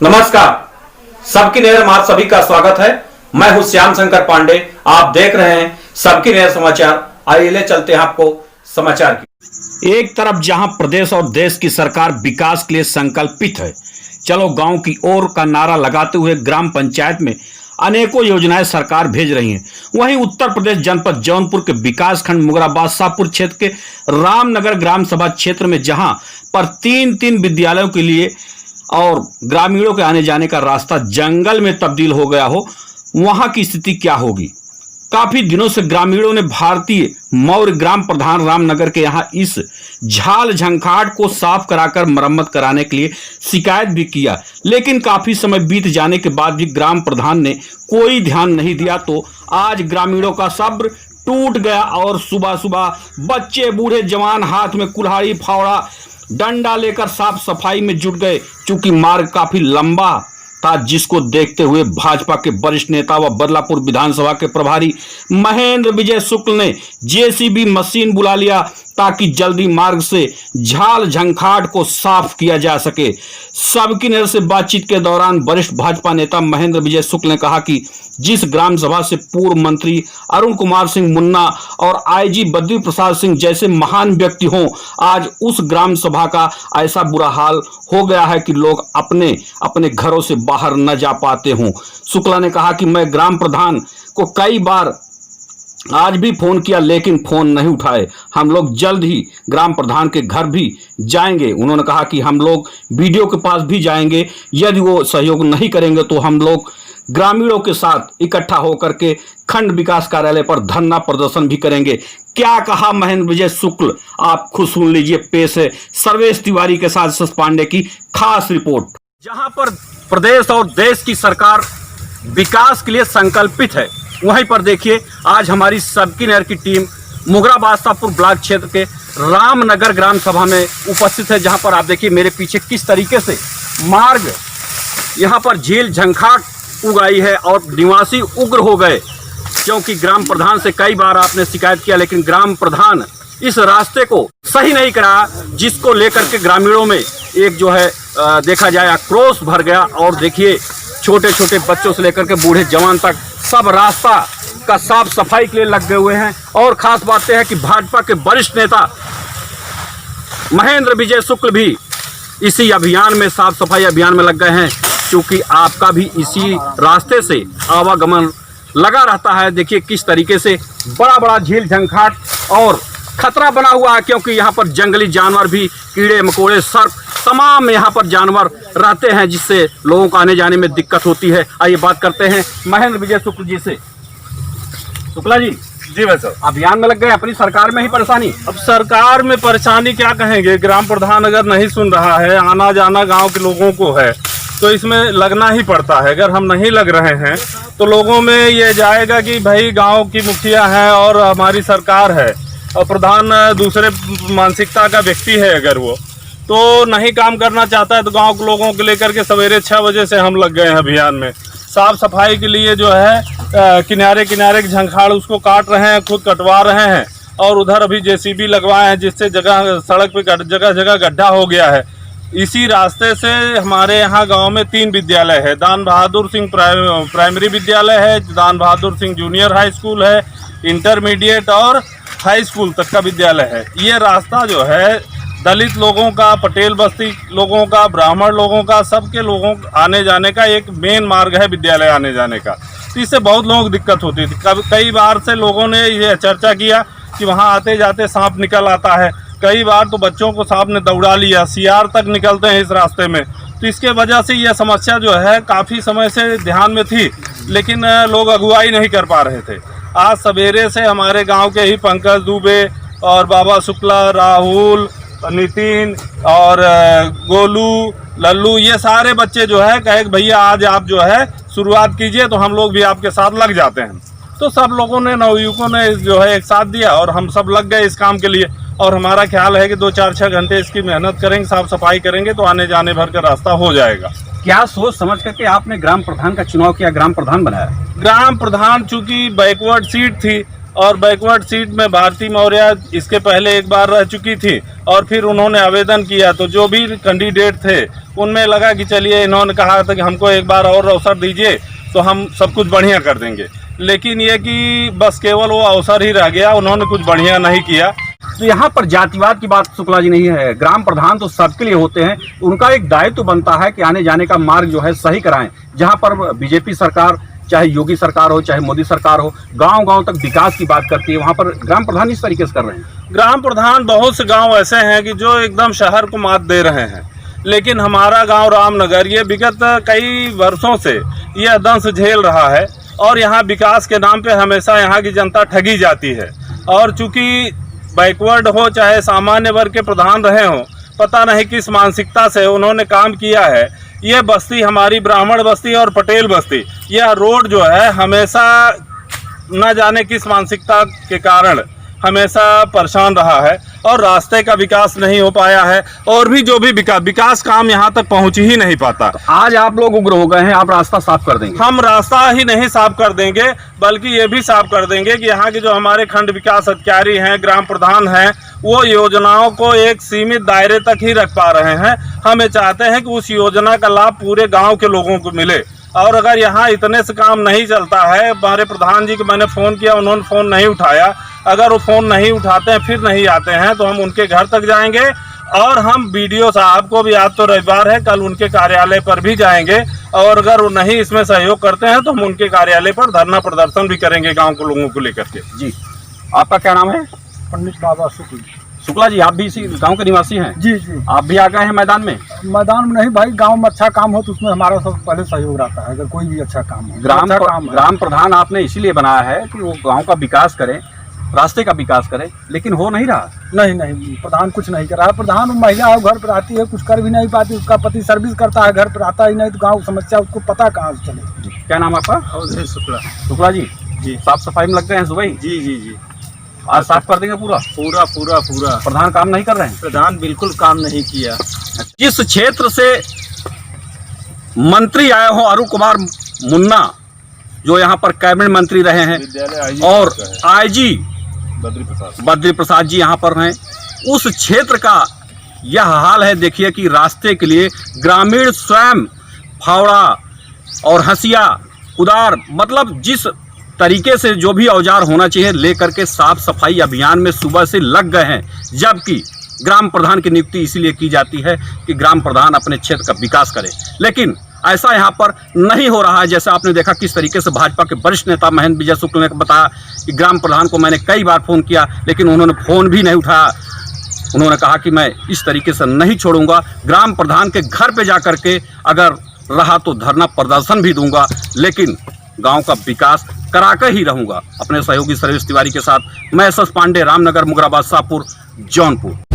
नमस्कार, सबकी नजर में आप सभी का स्वागत है। मैं हूं श्याम शंकर पांडे। आप देख रहे हैं सबकी नजर समाचार। आइए ले चलते हैं आपको समाचार की। एक तरफ जहां प्रदेश और देश की सरकार विकास के लिए संकल्पित है, चलो गांव की ओर का नारा लगाते हुए ग्राम पंचायत में अनेकों योजनाएं सरकार भेज रही है, वहीं उत्तर प्रदेश जनपद जौनपुर के विकास खंड मुगराबाद शाहपुर क्षेत्र के रामनगर ग्राम सभा क्षेत्र में जहां पर तीन विद्यालयों के लिए और ग्रामीणों के आने जाने का रास्ता जंगल में तब्दील हो गया हो, वहां की स्थिति क्या होगी। काफी दिनों से ग्रामीणों ने भारतीय मौर्य ग्राम प्रधान रामनगर के यहां इस झाल झंखाट को साफ कराकर मरम्मत कराने के लिए शिकायत भी किया, लेकिन काफी समय बीत जाने के बाद भी ग्राम प्रधान ने कोई ध्यान नहीं दिया। तो आज ग्रामीणों का सब्र टूट गया और सुबह सुबह बच्चे बूढ़े जवान हाथ में कुल्हाड़ी फावड़ा डंडा लेकर साफ सफाई में जुट गए। चूंकि मार्ग काफी लंबा था, जिसको देखते हुए भाजपा के वरिष्ठ नेता व बदलापुर विधानसभा के प्रभारी महेंद्र विजय शुक्ल ने जेसीबी मशीन बुला लिया ताकि जल्दी मार्ग से झाल झंखाट को साफ किया जा सके। सबकी नजर से बातचीत के दौरान वरिष्ठ भाजपा नेता महेंद्र विजय शुक्ल ने कहा कि जिस ग्राम सभा से पूर्व मंत्री अरुण कुमार सिंह मुन्ना और आईजी बद्री प्रसाद सिंह जैसे महान व्यक्ति हों, आज उस ग्राम सभा का ऐसा बुरा हाल हो गया है कि लोग अपने अपने घरों से बाहर न जा पाते हों। शुक्ला ने कहा कि मैं ग्राम प्रधान को कई बार आज भी फोन किया, लेकिन फोन नहीं उठाए। हम लोग जल्द ही ग्राम प्रधान के घर भी जाएंगे। उन्होंने कहा कि हम लोग वीडियो के पास भी जाएंगे, यदि वो सहयोग नहीं करेंगे तो हम लोग ग्रामीणों के साथ इकट्ठा होकर के खंड विकास कार्यालय पर धरना प्रदर्शन भी करेंगे। क्या कहा महेंद्र विजय शुक्ल, आप खुद सुन लीजिए। पेश है सर्वेश तिवारी के साथ सस पांडे की खास रिपोर्ट। जहां पर प्रदेश और देश की सरकार विकास के लिए संकल्पित है, वहीं पर देखिए आज हमारी सबकी नहर की टीम मुगराबाद शाहपुर ब्लॉक क्षेत्र के रामनगर ग्राम सभा में उपस्थित है, जहां पर आप देखिए मेरे पीछे किस तरीके से मार्ग यहां पर झील झंखाट उगाई है और निवासी उग्र हो गए, क्योंकि ग्राम प्रधान से कई बार आपने शिकायत किया, लेकिन ग्राम प्रधान इस रास्ते को सही नहीं करा, जिसको लेकर के ग्रामीणों में एक जो है देखा जाए आक्रोश भर गया। और देखिए छोटे छोटे बच्चों से लेकर के बूढ़े जवान तक सब रास्ता का साफ सफाई के लिए लग गए हुए हैं। और खास बात यह है कि भाजपा के वरिष्ठ नेता महेंद्र विजय शुक्ल भी इसी अभियान में, साफ सफाई अभियान में लग गए हैं, क्योंकि आपका भी इसी रास्ते से आवागमन लगा रहता है। देखिए किस तरीके से बड़ा बड़ा झील झंखाट और खतरा बना हुआ है, क्योंकि यहाँ पर जंगली जानवर भी, कीड़े मकोड़े सर्प तमाम यहाँ पर जानवर रहते हैं, जिससे लोगों को आने जाने में दिक्कत होती है। आइए बात करते हैं महेंद्र विजय शुक्ल जी से। शुक्ला जी, जी भाई साहब, अभियान में लग गए, अपनी सरकार में ही परेशानी। अब सरकार में परेशानी क्या कहेंगे, ग्राम प्रधान अगर नहीं सुन रहा है, आना जाना गांव के लोगों को है, तो इसमें लगना ही पड़ता है। अगर हम नहीं लग रहे हैं तो लोगों में ये जाएगा कि भाई गांव की मुखिया है और हमारी सरकार है, और प्रधान दूसरे मानसिकता का व्यक्ति है, अगर वो तो नहीं काम करना चाहता है, तो गांव के लोगों को लेकर के सवेरे 6 बजे से हम लग गए हैं अभियान में। साफ सफाई के लिए जो है किनारे किनारे के झंखाड़ उसको काट रहे हैं, खुद कटवा रहे हैं, और उधर अभी जेसीबी लगवाए हैं, जिससे जगह सड़क पे जगह जगह गड्ढा हो गया है। इसी रास्ते से हमारे यहाँ गांव में 3 विद्यालय है। दान बहादुर सिंह प्राइमरी विद्यालय है, दान Bahadur Singh junior high school है, इंटरमीडिएट और हाई स्कूल तक का विद्यालय है। ये रास्ता जो है दलित लोगों का, पटेल बस्ती लोगों का, ब्राह्मण लोगों का, सबके लोगों आने जाने का एक मेन मार्ग है विद्यालय आने जाने का। तो इससे बहुत लोगों को दिक्कत होती थी। कई बार से लोगों ने ये चर्चा किया कि वहाँ आते जाते सांप निकल आता है। कई बार तो बच्चों को सांप ने दौड़ा लिया, सियार तक निकलते हैं इस रास्ते में। तो इसके वजह से यह समस्या जो है काफ़ी समय से ध्यान में थी, लेकिन लोग अगुवाई नहीं कर पा रहे थे। आज सवेरे से हमारे गांव के ही पंकज दुबे और बाबा शुक्ला, राहुल, नितिन और गोलू, लल्लू, ये सारे बच्चे जो है कहे भैया आज आप जो है शुरुआत कीजिए, तो हम लोग भी आपके साथ लग जाते हैं। तो सब लोगों ने, नवयुवकों ने जो है एक साथ दिया और हम सब लग गए इस काम के लिए। और हमारा ख्याल है कि 2-4-6 घंटे इसकी मेहनत करेंगे, साफ सफाई करेंगे, तो आने जाने भर का रास्ता हो जाएगा। क्या सोच समझ करके आपने ग्राम प्रधान का चुनाव किया, ग्राम प्रधान बनाया? ग्राम प्रधान चूंकि बैकवर्ड सीट थी, और बैकवर्ड सीट में भारती मौर्य इसके पहले एक बार रह चुकी थी और फिर उन्होंने आवेदन किया, तो जो भी कैंडिडेट थे उनमें लगा कि चलिए, इन्होंने कहा था कि हमको एक बार और अवसर दीजिए तो हम सब कुछ बढ़िया कर देंगे। लेकिन ये कि बस केवल वो अवसर ही रह गया, उन्होंने कुछ बढ़िया नहीं किया। तो यहाँ पर जातिवाद की बात शुक्ला जी नहीं है। ग्राम प्रधान तो सबके लिए होते हैं, उनका एक दायित्व तो बनता है कि आने जाने का मार्ग जो है सही कराएं। जहाँ पर बीजेपी सरकार, चाहे योगी सरकार हो, चाहे मोदी सरकार हो, गांव-गांव तक विकास की बात करती है, वहाँ पर ग्राम प्रधान इस तरीके से कर रहे हैं। ग्राम प्रधान बहुत से गांव ऐसे हैं कि जो एकदम शहर को मात दे रहे हैं, लेकिन हमारा गांव रामनगर ये विगत कई वर्षों से यह दंश झेल रहा है और यहाँ विकास के नाम पे हमेशा यहाँ की जनता ठगी जाती है। और चूंकि बैकवर्ड हो चाहे सामान्य वर्ग के प्रधान रहे हों, पता नहीं किस मानसिकता से उन्होंने काम किया है। ये बस्ती हमारी ब्राह्मण बस्ती और पटेल बस्ती, यह रोड जो है हमेशा न जाने किस मानसिकता के कारण हमेशा परेशान रहा है और रास्ते का विकास नहीं हो पाया है और भी जो भी विकास काम यहाँ तक पहुँच ही नहीं पाता। आज आप लोग उग्र हो गए हैं, आप रास्ता साफ कर देंगे? हम रास्ता ही नहीं साफ कर देंगे, बल्कि ये भी साफ कर देंगे कि यहाँ के जो हमारे खंड विकास अधिकारी हैं, ग्राम प्रधान हैं, वो योजनाओं को एक सीमित दायरे तक ही रख पा रहे हैं। हम ये चाहते हैं कि उस योजना का लाभ पूरे गाँव के लोगों को मिले। और अगर यहाँ इतने से काम नहीं चलता है, हमारे प्रधान जी को मैंने फ़ोन किया, उन्होंने फ़ोन नहीं उठाया। अगर वो फ़ोन नहीं उठाते हैं, फिर नहीं आते हैं, तो हम उनके घर तक जाएंगे और हम बीडीओ साहब को भी, आज तो रविवार है, कल उनके कार्यालय पर भी जाएंगे और अगर वो नहीं इसमें सहयोग करते हैं तो हम उनके कार्यालय पर धरना प्रदर्शन भी करेंगे गाँव के लोगों को लेकर के। जी, आपका क्या नाम है? पंडित बाबा शुक्ला जी, आप भी इसी गांव के निवासी हैं? जी जी। आप भी आ गए हैं मैदान में? मैदान में नहीं भाई, गांव में अच्छा काम हो तो उसमें हमारा सब पहले सहयोग रहता है। अगर कोई भी अच्छा काम हो, ग्राम प्रधान आपने इसीलिए बनाया है कि वो गांव का विकास करे, रास्ते का विकास करे, लेकिन हो नहीं रहा। नहीं, प्रधान कुछ नहीं कर रहा है। प्रधान महिला है, घर पर आती है, कुछ कर भी नहीं पाती, उसका पति सर्विस करता है, घर पर आता ही नहीं, तो गाँव समस्या उसको पता कहाँ से चले। क्या नाम आपका? शुक्ला जी। जी, साफ सफाई में लग गए हैं सुबह ही? जी। आज साफ कर देंगे पूरा? पूरा। प्रधान काम नहीं कर रहे हैं? प्रधान बिल्कुल काम नहीं किया। जिस क्षेत्र से मंत्री आए हो अरुण कुमार मुन्ना, जो यहाँ पर कैबिनेट मंत्री रहे हैं, और आईजी बद्री प्रसाद जी यहाँ पर हैं, उस क्षेत्र का यह हाल है। देखिए कि रास्ते के लिए ग्रामीण स्वयं फावड़ा और हंसिया, कुदार, मतलब जिस तरीके से जो भी औजार होना चाहिए लेकर के साफ सफाई अभियान में सुबह से लग गए हैं। जबकि ग्राम प्रधान की नियुक्ति इसीलिए की जाती है कि ग्राम प्रधान अपने क्षेत्र का विकास करे, लेकिन ऐसा यहाँ पर नहीं हो रहा है। जैसे आपने देखा किस तरीके से भाजपा के वरिष्ठ नेता महेंद्र विजय शुक्ल ने बताया कि ग्राम प्रधान को मैंने कई बार फ़ोन किया, लेकिन उन्होंने फ़ोन भी नहीं उठाया। उन्होंने कहा कि मैं इस तरीके से नहीं छोड़ूंगा, ग्राम प्रधान के घर पे जा कर के अगर रहा तो धरना प्रदर्शन भी दूंगा, लेकिन गांव का विकास कराकर ही रहूंगा। अपने सहयोगी सर्वेश तिवारी के साथ मैं एस एस पांडे, रामनगर, मुगराबाद, शाहपुर, जौनपुर।